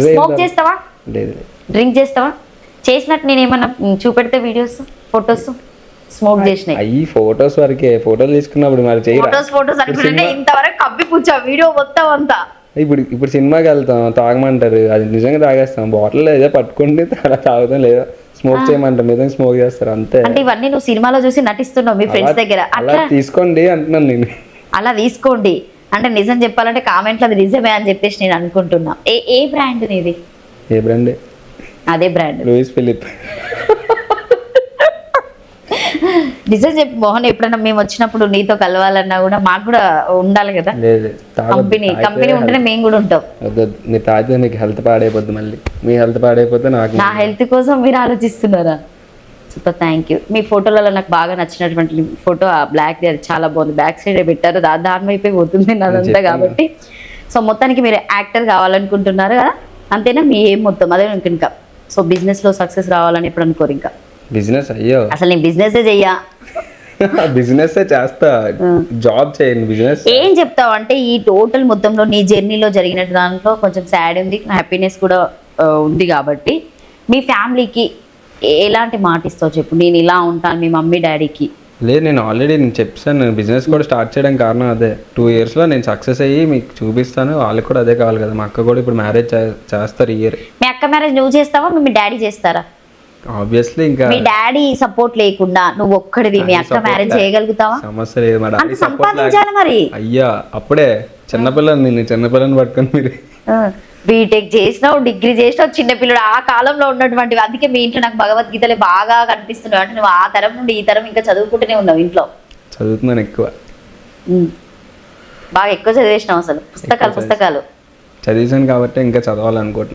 Smoke చేస్తావా? Drink చేస్తావా? చేసినట్టు నేను ఏమన్నా చూపెడితే వీడియోస్ ఫొటోస్ స్మోక్ చేసినాయి అయ్యి ఫొటోస్ వరకే. ఫోటోలు తీసుకున్నప్పుడు మరి చేయరా? ఫొటోస్ అనుకుంటే ఇంతవరకు కప్పి పుచ్చా వీడియో మొత్తం అంతా. ఇప్పుడు సినిమాకి వెళ్తాం, తాగమంటారు, అది నిజంగా తాగేస్తాం. బాటిల్ ఏదో పట్టుకుంటే తాగుతాం, లేదా స్మోక్ చేయమంటారు, నిజంగా స్మోక్ చేస్తారు అంతే. అంటే ఇవన్నీ నువ్వు సినిమాలో చూసి నటిస్తున్నావు మీ ఫ్రెండ్స్ దగ్గర. అలా తీసుకోండి అంటున్నాను నేను. అలా తీసుకోండి అంటే నిజం చెప్పాలంటే కామెంట్లో అది నిజమే అని చెప్పేసి నేను అనుకుంటున్నా. ఏ బ్రాండ్ నీది? ఏ బ్రాండ్? అదే బ్రాండ్ లూయిస్ ఫిలిప్. నిజం చెప్పు మోహన్, ఎప్పుడైనా మేము వచ్చినప్పుడు నీతో కలవాలన్నా కూడా మాకు కూడా ఉండాలి కదా కంపెనీ ఉంటేనే మేము కూడా ఉంటాం. మీరు తాగితే మీకు హెల్త్ పాడైపోద్ది, మళ్ళీ మీ హెల్త్ పాడైపోతే నాకు. నా హెల్త్ కోసం మీరు ఆలోచిస్తున్నారా? Super, thank you. మీ ఫోటోలలో నాకు బాగా నచ్చినటువంటి ఫోటో ఆ బ్లాక్ అది చాలా బాగుంది. బ్యాక్ సైడ్ పెట్టారు, దాని వైపే పోతుంది నాదంతా కాబట్టి. సో మొత్తానికి మీరు యాక్టర్ కావాలనుకుంటున్నారు కదా, అంతేనా? మీ ఏం మొత్తం అదే ఇంకా. సో బిజినెస్ లో సక్సెస్ రావాలని ఎప్పుడు అనుకోరు ఇంకా? బిజినెస్ అయ్యో అసలు నేను బిజినెస్ చెయ్యా, బిజినెస్ చేస్తా, జాబ్ చేయండి. బిజినెస్ ఏం చెప్తావు అంటే ఈ టోటల్ మొత్తంలో నీ జర్నీలో జరిగిన దాంట్లో కొంచెం సాడ్ ఉంది, హ్యాపీనెస్ కూడా ఉంది కాబట్టి మీ ఫ్యామిలీకి ఎలాంటి మాట ఇస్తావు చెప్పు? నేను ఇలా ఉంటాను మీ మమ్మీ డాడీకి. లేదు, నేను ఆల్రెడీ చెప్పాను, నేను బిజినెస్ కూడా స్టార్ట్ చేయడానికి కారణం అదే. 2 yearsలో నేను సక్సెస్ అయ్యి మీకు చూపిస్తాను. వాళ్ళకి కూడా అదే కావాలి కదా. మా అక్క కూడా ఇప్పుడు మ్యారేజ్ చేస్తారు ఈ ఇయర్. మీ అక్క మ్యారేజ్ నువ్వు చేస్తావా, మీ డాడీ చేస్తారా? ఆబ్వియస్లీ ఇంకా మీ డాడీ సపోర్ట్ లేకుండా నువ్వు ఒక్కడివి మీ అక్క మ్యారేజ్ చేయగలుగుతావా? సమస్య లేదు, మా డాడీ సంపాదించాలి మరి. అయ్యా అప్పుడే చిన్నపిల్లని పట్టుకొని మీరు బీటెక్ చేసినావు, డిగ్రీ చేసినావు, చిన్నపిల్లడు ఆ కాలంలో ఉన్నటువంటివి. అందుకే మీ ఇంట్లో నాకు భగవద్గీతలే బాగా కనిపిస్తున్నావు. అంటే నువ్వు ఆ తరం నుండి ఈ తరం ఇంకా చదువుకుంటూనే ఉన్నావు ఇంట్లో. చదువుతున్నాను ఎక్కువ, బాగా ఎక్కువ చదివేసినావు. అసలు పుస్తకాలు చదివేశాను కాబట్టి ఇంకా చదవాలనుకోవట్లేదు.